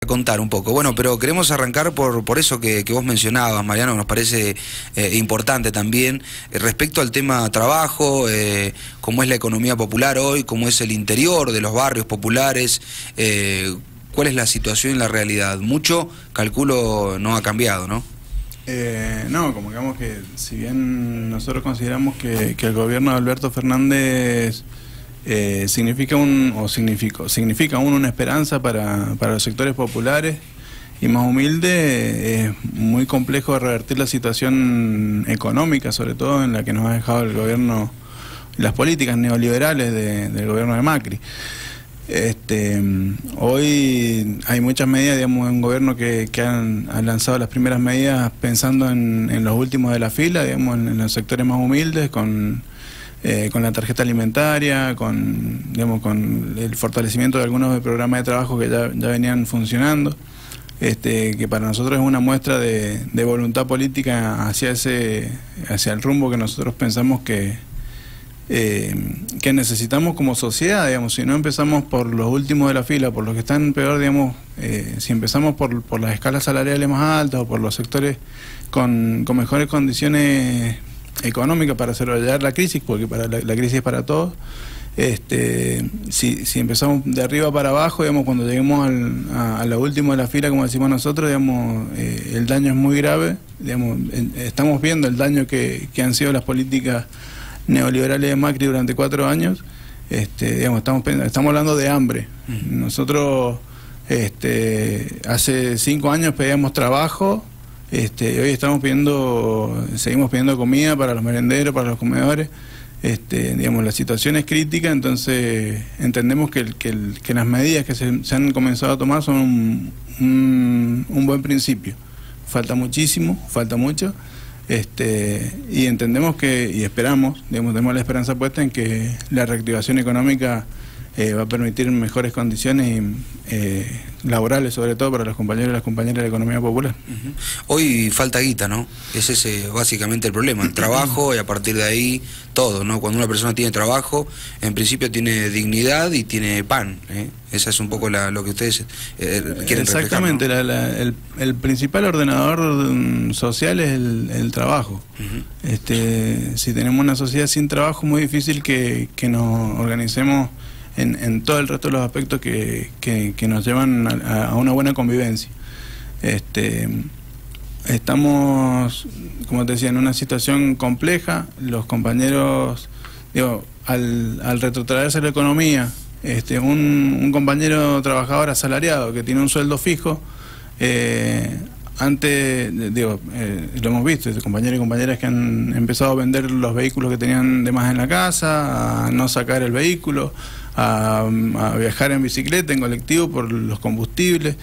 contar un poco. Bueno, pero queremos arrancar por eso que vos mencionabas, Mariano, que nos parece importante también, respecto al tema trabajo, cómo es la economía popular hoy, cómo es el interior de los barrios populares, cuál es la situación y la realidad. Mucho, calculo, no ha cambiado, ¿no? No, como digamos que si bien nosotros consideramos que el gobierno de Alberto Fernández significa aún una esperanza para los sectores populares y más humildes, es muy complejo revertir la situación económica, sobre todo en la que nos ha dejado el gobierno, las políticas neoliberales del gobierno de Macri. Hoy hay muchas medidas, digamos, un gobierno que han lanzado las primeras medidas pensando en los últimos de la fila, digamos, en los sectores más humildes, con la tarjeta alimentaria, con el fortalecimiento de algunos programas de trabajo que ya venían funcionando, que para nosotros es una muestra de voluntad política hacia el rumbo que nosotros pensamos que necesitamos como sociedad, digamos. Si no empezamos por los últimos de la fila, por los que están peor, digamos, si empezamos por las escalas salariales más altas o por los sectores con mejores condiciones económicas para sobrellevar la crisis, porque la crisis es para todos, si empezamos de arriba para abajo, digamos, cuando lleguemos a lo último de la fila, como decimos nosotros, digamos, el daño es muy grave, digamos, estamos viendo el daño que han sido las políticas neoliberales de Macri durante 4 años, digamos, estamos hablando de hambre. Nosotros hace 5 años pedíamos trabajo, hoy seguimos pidiendo comida para los merenderos, para los comedores. Digamos, la situación es crítica, entonces entendemos que las medidas que se han comenzado a tomar son un buen principio. Falta muchísimo, falta mucho. Y entendemos y esperamos, digamos, tenemos la esperanza puesta en que la reactivación económica va a permitir mejores condiciones laborales, sobre todo para los compañeros y las compañeras de la economía popular. Hoy falta guita, ¿no? Ese es básicamente el problema, el trabajo, y a partir de ahí todo, ¿no? Cuando una persona tiene trabajo, en principio tiene dignidad y tiene pan, ¿eh? Esa es un poco lo que ustedes quieren exactamente, reflejar, ¿no? El principal ordenador social es el trabajo. Si tenemos una sociedad sin trabajo, es muy difícil que nos organicemos en todo el resto de los aspectos que nos llevan a una buena convivencia. Estamos, como te decía, en una situación compleja. Los compañeros, digo, al retrotraerse la economía, un compañero trabajador asalariado que tiene un sueldo fijo, antes, lo hemos visto, compañeros y compañeras que han empezado a vender los vehículos que tenían de más en la casa, a no sacar el vehículo, a viajar en bicicleta, en colectivo por los combustibles.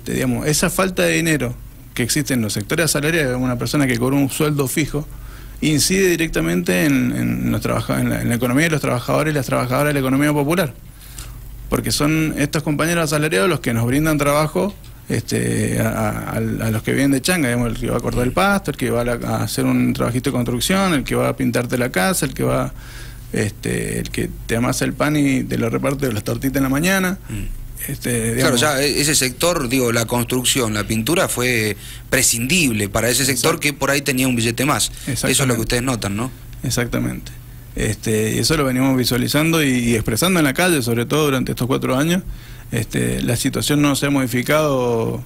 Digamos, esa falta de dinero que existe en los sectores asalariados, una persona que cobra un sueldo fijo, incide directamente en la economía de los trabajadores y las trabajadoras de la economía popular, porque son estos compañeros asalariados los que nos brindan trabajo a los que vienen de changa, digamos, el que va a cortar el pasto, el que va a hacer un trabajito de construcción, el que va a pintarte la casa, el que va el que te amasa el pan y te lo reparte las tortitas en la mañana. Claro, ya ese sector, digo, la construcción, la pintura fue prescindible para ese sector. Exacto. Que por ahí tenía un billete más. Eso es lo que ustedes notan, ¿no? Exactamente. Eso lo venimos visualizando y expresando en la calle, sobre todo durante estos 4 años. La situación no se ha modificado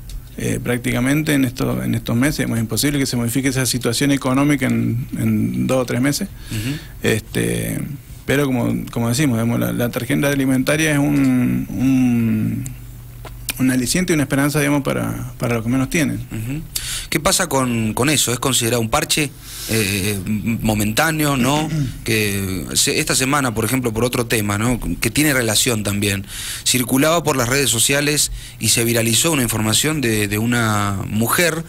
prácticamente en estos meses. Es imposible que se modifique esa situación económica en 2 o 3 meses. Pero como decimos, la tarjeta alimentaria es un aliciente y una esperanza, digamos, para los que menos tienen. ¿Qué pasa con eso? ¿Es considerado un parche momentáneo, no? Que esta semana, por ejemplo, por otro tema, ¿no?, que tiene relación también, circulaba por las redes sociales y se viralizó una información de una mujer,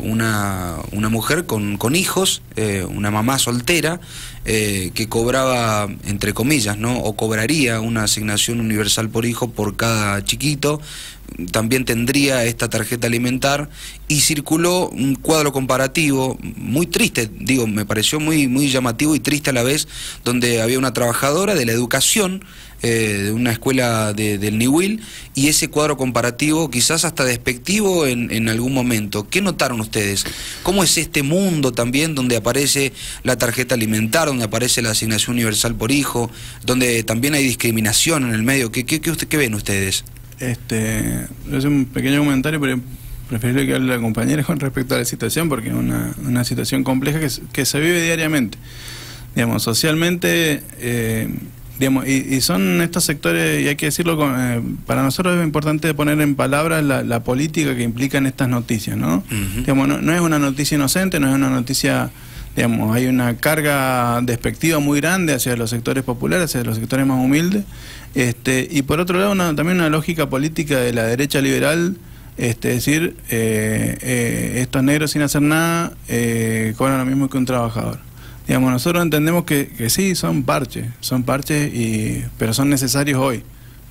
una mujer con hijos, una mamá soltera, que cobraba, entre comillas, ¿no?, o cobraría una asignación universal por hijo por cada chiquito. También tendría esta tarjeta alimentar, y circuló un cuadro comparativo muy triste, digo, me pareció muy llamativo y triste a la vez, donde había una trabajadora de la educación de una escuela del Niwil, y ese cuadro comparativo quizás hasta despectivo en algún momento. ¿Qué notaron ustedes? ¿Cómo es este mundo también donde aparece la tarjeta alimentar, donde aparece la asignación universal por hijo, donde también hay discriminación en el medio? ¿Qué ven ustedes? Es un pequeño comentario, pero preferible que hable la compañera con respecto a la situación, porque es una situación compleja que se vive diariamente, digamos, socialmente, digamos, y son estos sectores, y hay que decirlo, para nosotros es importante poner en palabras la política que implican estas noticias, ¿no? Digamos, no es una noticia inocente, no es una noticia, digamos, hay una carga despectiva muy grande hacia los sectores populares, hacia los sectores más humildes, y por otro lado también una lógica política de la derecha liberal, es decir, estos negros sin hacer nada cobran lo mismo que un trabajador. Digamos, nosotros entendemos que sí, son parches, pero son necesarios hoy.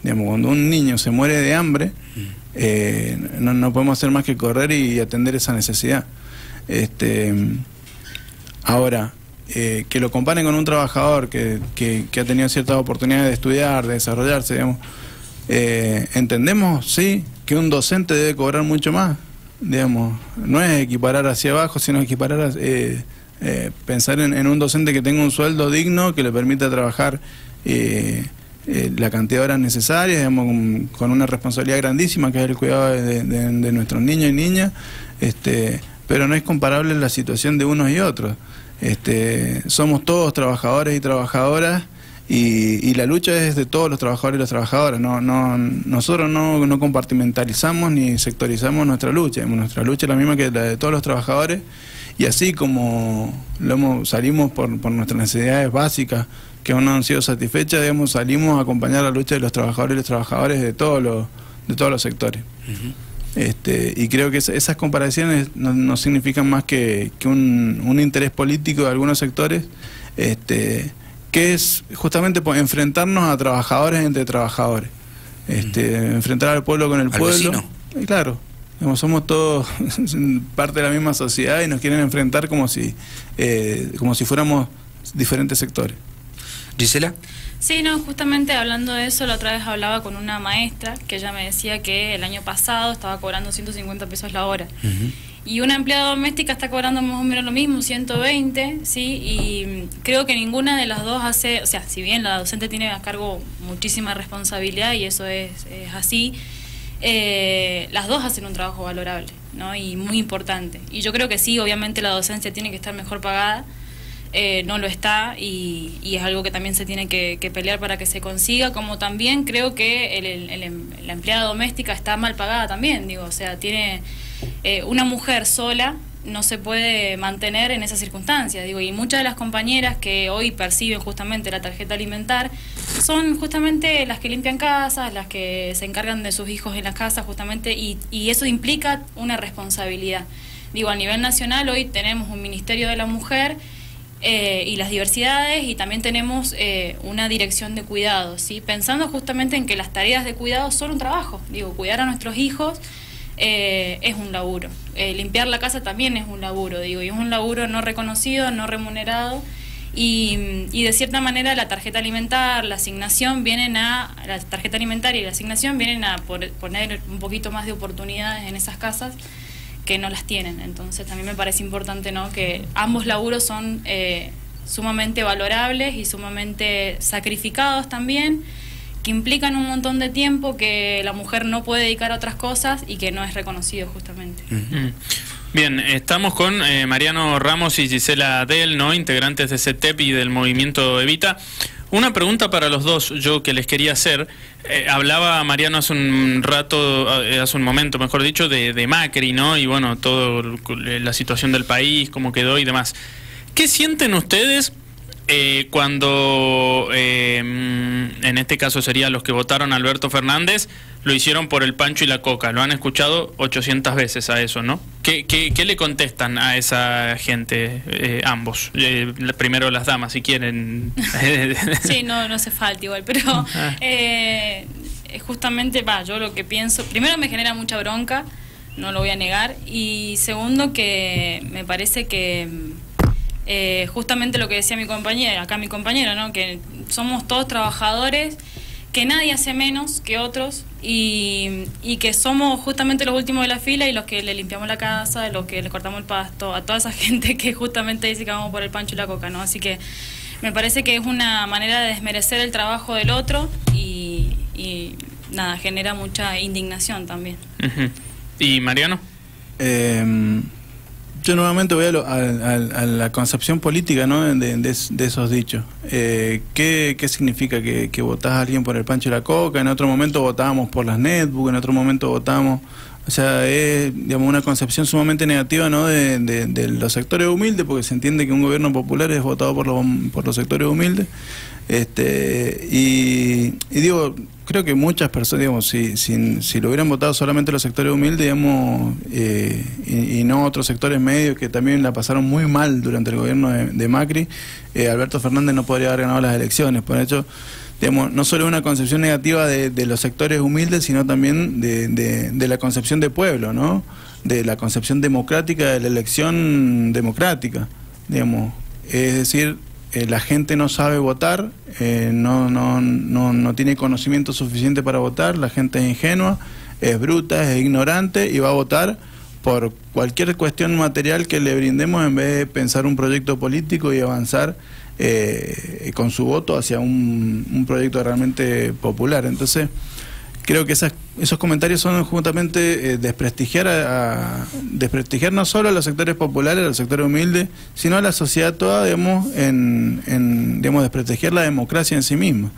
Digamos, cuando un niño se muere de hambre, no podemos hacer más que correr y atender esa necesidad. Ahora, que lo comparen con un trabajador que ha tenido ciertas oportunidades de estudiar, de desarrollarse, digamos, entendemos, sí, que un docente debe cobrar mucho más, digamos, no es equiparar hacia abajo, sino equiparar pensar en un docente que tenga un sueldo digno, que le permita trabajar la cantidad de horas necesarias, digamos, con una responsabilidad grandísima, que es el cuidado de nuestros niños y niñas, pero no es comparable la situación de unos y otros. Somos todos trabajadores y trabajadoras, y la lucha es de todos los trabajadores y las trabajadoras. Nosotros no compartimentalizamos ni sectorizamos nuestra lucha. Nuestra lucha es la misma que la de todos los trabajadores, y así como salimos por nuestras necesidades básicas que aún no han sido satisfechas, digamos, salimos a acompañar la lucha de los trabajadores y los trabajadores de todos los sectores. Y creo que esas comparaciones no significan más que un interés político de algunos sectores, que es justamente enfrentarnos a trabajadores entre trabajadores, enfrentar al pueblo con el pueblo. Vecino. Y claro, digamos, somos todos parte de la misma sociedad y nos quieren enfrentar como si fuéramos diferentes sectores. ¿Gisela? Sí, no, justamente hablando de eso, la otra vez hablaba con una maestra que ella me decía que el año pasado estaba cobrando 150 pesos la hora. Y una empleada doméstica está cobrando más o menos lo mismo, 120, ¿sí? Y creo que ninguna de las dos hace, o sea, si bien la docente tiene a cargo muchísima responsabilidad, y eso es así, las dos hacen un trabajo valorable, ¿no? Y muy importante. Y yo creo que sí, obviamente la docencia tiene que estar mejor pagada, no lo está, y es algo que también se tiene que pelear para que se consiga, como también creo que la empleada doméstica está mal pagada también, digo, o sea, tiene una mujer sola no se puede mantener en esas circunstancias, digo, y muchas de las compañeras que hoy perciben justamente la tarjeta alimentar son justamente las que limpian casas, las que se encargan de sus hijos en las casas justamente, y eso implica una responsabilidad. Digo, a nivel nacional hoy tenemos un Ministerio de la Mujer y las diversidades, y también tenemos una dirección de cuidados, ¿sí? Pensando justamente en que las tareas de cuidado son un trabajo, digo, cuidar a nuestros hijos es un laburo, limpiar la casa también es un laburo, digo, y es un laburo no reconocido, no remunerado, y de cierta manera la tarjeta alimentar, la tarjeta alimentaria y la asignación vienen a poner un poquito más de oportunidades en esas casas que no las tienen. Entonces también me parece importante, ¿no?, que ambos laburos son sumamente valorables y sumamente sacrificados también, que implican un montón de tiempo que la mujer no puede dedicar a otras cosas y que no es reconocido justamente. Bien, estamos con Mariano Ramos y Gisela Del, ¿no?, integrantes de CETEP y del movimiento Evita. Una pregunta para los dos, yo que les quería hacer. Hablaba Mariano hace un rato, hace un momento, mejor dicho, de Macri, ¿no? Y bueno, toda la situación del país, cómo quedó y demás. ¿Qué sienten ustedes cuando, en este caso serían los que votaron a Alberto Fernández, lo hicieron por el pancho y la coca? Lo han escuchado 800 veces a eso, ¿no? ¿Qué le contestan a esa gente, ambos? Primero las damas, si quieren. Sí, no hace falta igual, pero justamente, yo lo que pienso, primero me genera mucha bronca, no lo voy a negar, y segundo que me parece que justamente lo que decía mi compañera, ¿no?, que somos todos trabajadores que nadie hace menos que otros y que somos justamente los últimos de la fila y los que le limpiamos la casa, los que le cortamos el pasto, a toda esa gente que justamente dice que vamos por el pancho y la coca, ¿no? Así que me parece que es una manera de desmerecer el trabajo del otro y nada, genera mucha indignación también. ¿Y Mariano? Yo nuevamente voy a la concepción política, ¿no? de esos dichos. ¿Qué significa que votás a alguien por el pancho y la coca? En otro momento votábamos por las netbook, en otro momento votamos... O sea, es, digamos, una concepción sumamente negativa, ¿no? de los sectores humildes, porque se entiende que un gobierno popular es votado por los sectores humildes. Y digo, creo que muchas personas, digamos, si lo hubieran votado solamente los sectores humildes, digamos, y no otros sectores medios que también la pasaron muy mal durante el gobierno de Macri, Alberto Fernández no podría haber ganado las elecciones. Por hecho, digamos, no solo una concepción negativa de los sectores humildes, sino también de la concepción de pueblo, ¿no? De la concepción democrática de la elección democrática, digamos. Es decir, la gente no sabe votar, no tiene conocimiento suficiente para votar, la gente es ingenua, es bruta, es ignorante y va a votar por cualquier cuestión material que le brindemos en vez de pensar un proyecto político y avanzar con su voto hacia un proyecto realmente popular. Entonces, creo que esos comentarios son justamente desprestigiar no solo a los sectores populares, a los sectores humildes, sino a la sociedad toda, digamos, digamos, desprestigiar la democracia en sí misma.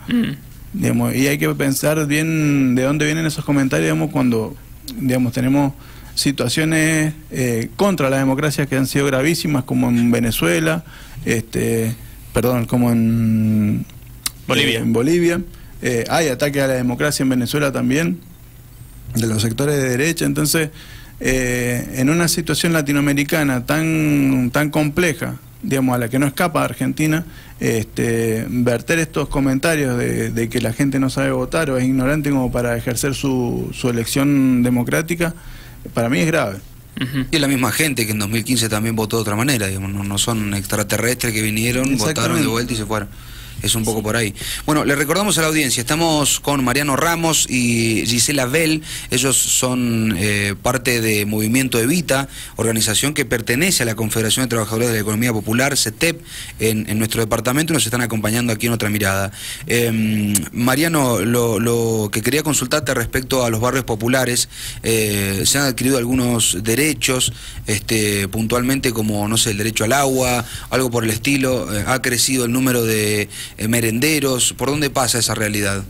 Digamos, y hay que pensar bien de dónde vienen esos comentarios, digamos, cuando, digamos, tenemos situaciones contra la democracia que han sido gravísimas, como en Venezuela, como en Bolivia. Hay ataques a la democracia en Venezuela también, de los sectores de derecha. Entonces, en una situación latinoamericana tan compleja, digamos, a la que no escapa Argentina, verter estos comentarios de que la gente no sabe votar o es ignorante como para ejercer su elección democrática, para mí es grave. Y es la misma gente que en 2015 también votó de otra manera, digamos, no son extraterrestres que vinieron, votaron de vuelta y se fueron. Es un poco por ahí. Bueno, le recordamos a la audiencia, estamos con Mariano Ramos y Gisela Bell. Ellos son parte de Movimiento Evita, organización que pertenece a la Confederación de Trabajadores de la Economía Popular, CETEP, en nuestro departamento, y nos están acompañando aquí en Otra Mirada. Mariano, lo que quería consultarte respecto a los barrios populares, se han adquirido algunos derechos, puntualmente como, no sé, el derecho al agua, algo por el estilo, ha crecido el número de merenderos. ¿Por dónde pasa esa realidad?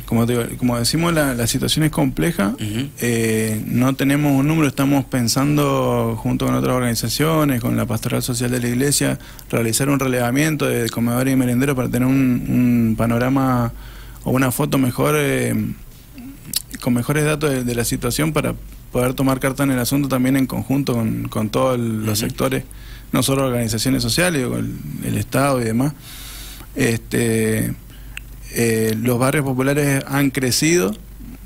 Como decimos, la situación es compleja. No tenemos un número, estamos pensando junto con otras organizaciones, con la Pastoral Social de la Iglesia, realizar un relevamiento de comedores y merenderos para tener un panorama o una foto mejor, con mejores datos de la situación, para poder tomar carta en el asunto también en conjunto con todos los sectores, no solo organizaciones sociales, con el Estado y demás. Los barrios populares han crecido,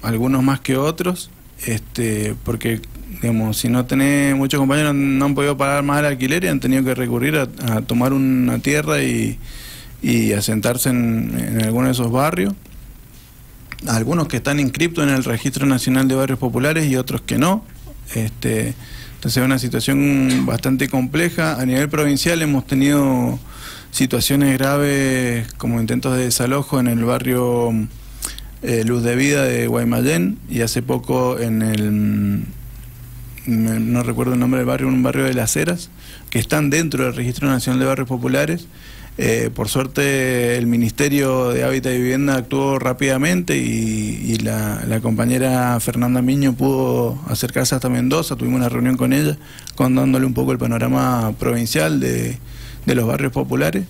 algunos más que otros, porque, digamos, si no tenés, muchos compañeros no han podido pagar más el alquiler y han tenido que recurrir a tomar una tierra y asentarse en alguno de esos barrios. Algunos que están inscriptos en el Registro Nacional de Barrios Populares y otros que no. Entonces es una situación bastante compleja. A nivel provincial hemos tenido situaciones graves como intentos de desalojo en el barrio Luz de Vida de Guaymallén, y hace poco no recuerdo el nombre del barrio, un barrio de Las Heras, que están dentro del Registro Nacional de Barrios Populares. Por suerte el Ministerio de Hábitat y Vivienda actuó rápidamente y la compañera Fernanda Miño pudo acercarse hasta Mendoza. Tuvimos una reunión con ella contándole un poco el panorama provincial de los barrios populares,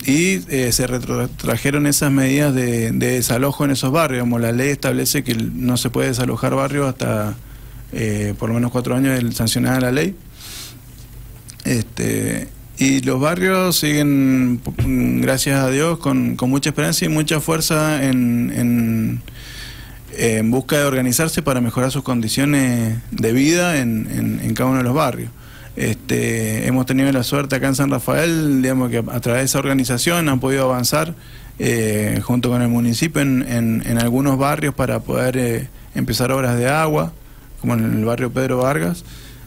y se retrotrajeron esas medidas de desalojo en esos barrios. Como la ley establece que no se puede desalojar barrios hasta por lo menos 4 años de sancionada la ley. Y los barrios siguen, gracias a Dios, con mucha esperanza y mucha fuerza en busca de organizarse para mejorar sus condiciones de vida en cada uno de los barrios. Hemos tenido la suerte acá en San Rafael, digamos, que a través de esa organización han podido avanzar junto con el municipio en algunos barrios para poder empezar obras de agua, como en el barrio Pedro Vargas,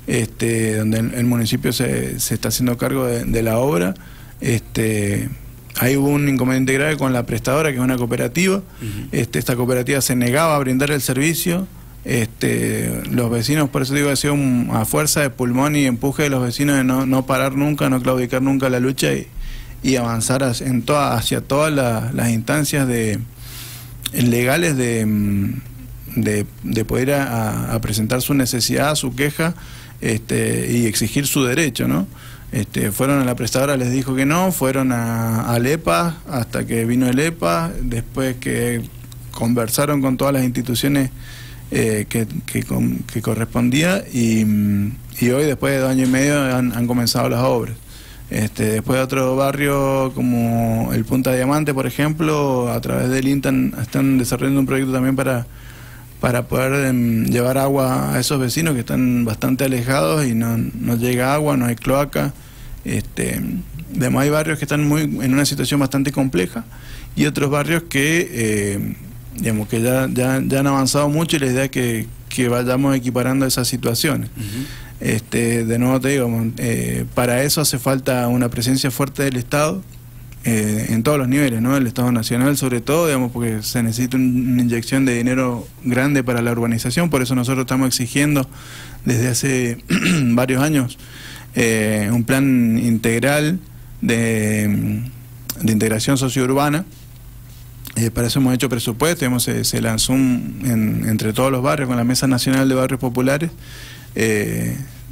donde el municipio se está haciendo cargo de la obra. Ahí hubo un inconveniente grave con la prestadora, que es una cooperativa. Esta cooperativa se negaba a brindar el servicio. Los vecinos, por eso digo, ha sido a fuerza de pulmón y empuje de los vecinos de no parar nunca, no claudicar nunca la lucha y avanzar hacia todas las instancias legales de poder a presentar su necesidad, su queja, y exigir su derecho, ¿no? Fueron a la prestadora, les dijo que no, fueron al EPA hasta que vino el EPA, después que conversaron con todas las instituciones que correspondía, y hoy, después de 2 años y medio, han comenzado las obras. Después de otro barrio como el Punta Diamante, por ejemplo, a través del INTA están desarrollando un proyecto también para poder llevar agua a esos vecinos que están bastante alejados y no llega agua, no hay cloaca. Además, hay barrios que están en una situación bastante compleja, y otros barrios que digamos que ya han avanzado mucho, y la idea es que vayamos equiparando esas situaciones. De nuevo te digo, para eso hace falta una presencia fuerte del Estado, en todos los niveles, ¿no? El Estado Nacional sobre todo, digamos, porque se necesita una inyección de dinero grande para la urbanización. Por eso nosotros estamos exigiendo desde hace varios años un plan integral de integración sociourbana. Para eso hemos hecho presupuesto, se lanzó entre todos los barrios con la Mesa Nacional de Barrios Populares.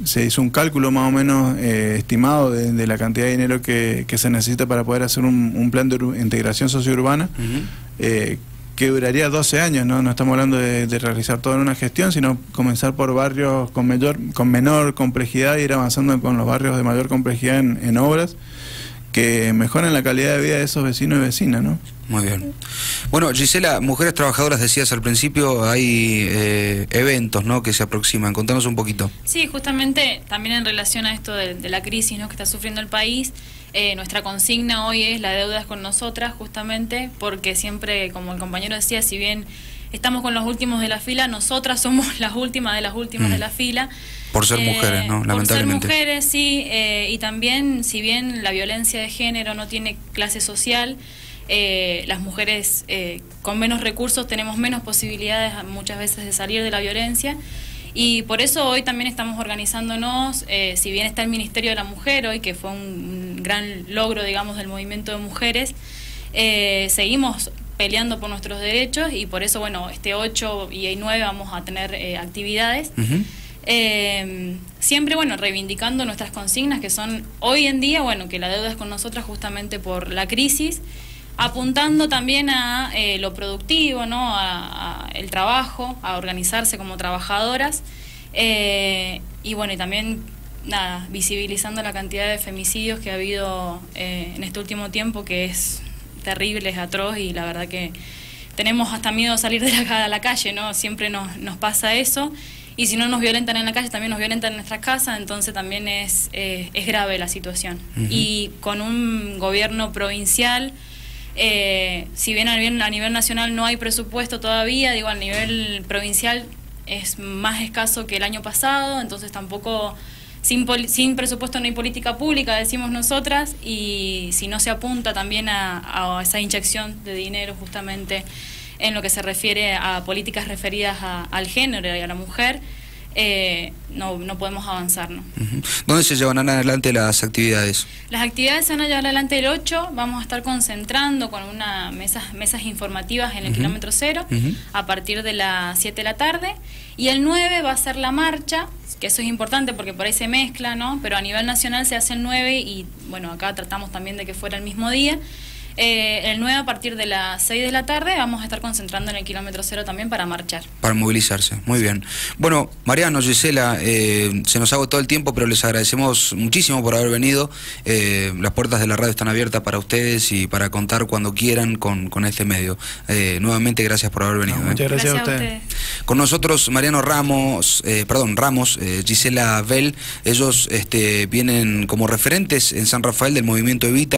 Se hizo un cálculo más o menos estimado de la cantidad de dinero que se necesita para poder hacer un plan de integración sociourbana, que duraría 12 años, ¿no? No estamos hablando de realizar todo en una gestión, sino comenzar por barrios con menor complejidad, y ir avanzando con los barrios de mayor complejidad en obras que mejoren la calidad de vida de esos vecinos y vecinas, ¿no? Muy bien. Bueno, Gisela, Mujeres Trabajadoras, decías al principio, hay eventos, ¿no?, que se aproximan. Contanos un poquito. Sí, justamente también en relación a esto de la crisis, ¿no?, que está sufriendo el país, nuestra consigna hoy es la deuda es con nosotras, justamente porque siempre, como el compañero decía, si bien estamos con los últimos de la fila, nosotras somos las últimas de las últimas de la fila. Por ser mujeres, ¿no? Lamentablemente. Por ser mujeres, sí, y también, si bien la violencia de género no tiene clase social, las mujeres con menos recursos tenemos menos posibilidades muchas veces de salir de la violencia, y por eso hoy también estamos organizándonos. Si bien está el Ministerio de la Mujer hoy, que fue un gran logro, digamos, del movimiento de mujeres, seguimos peleando por nuestros derechos, y por eso, bueno, este 8 y 9 vamos a tener actividades. Siempre, bueno, reivindicando nuestras consignas, que son hoy en día, bueno, que la deuda es con nosotras justamente por la crisis, apuntando también a lo productivo, ¿no?, a el trabajo, a organizarse como trabajadoras, y bueno, y también, nada, visibilizando la cantidad de femicidios que ha habido en este último tiempo, que es terrible, es atroz, y la verdad que tenemos hasta miedo a salir a la calle, ¿no? Siempre nos pasa eso. Y si no nos violentan en la calle, también nos violentan en nuestras casas, entonces también es grave la situación. Y con un gobierno provincial, si bien a nivel nacional no hay presupuesto todavía, digo, a nivel provincial es más escaso que el año pasado, entonces tampoco, sin presupuesto no hay política pública, decimos nosotras, y si no se apunta también a esa inyección de dinero justamente en lo que se refiere a políticas referidas al género y a la mujer, no podemos avanzar, ¿no? ¿Dónde se llevan adelante las actividades? Las actividades se van a llevar adelante el 8, vamos a estar concentrando con mesas informativas en el kilómetro 0, a partir de las 7 de la tarde, y el 9 va a ser la marcha, que eso es importante porque por ahí se mezcla, ¿no? Pero a nivel nacional se hace el 9, y bueno, acá tratamos también de que fuera el mismo día. El 9 a partir de las 6 de la tarde vamos a estar concentrando en el kilómetro 0 también para marchar. Para movilizarse, muy bien. Bueno, Mariano, Gisela, se nos agotó el tiempo, pero les agradecemos muchísimo por haber venido. Las puertas de la radio están abiertas para ustedes y para contar cuando quieran con este medio. Nuevamente, gracias por haber venido. Muchas gracias a ustedes. Con nosotros Mariano Ramos, Gisela Bell. Ellos vienen como referentes en San Rafael del movimiento Evita.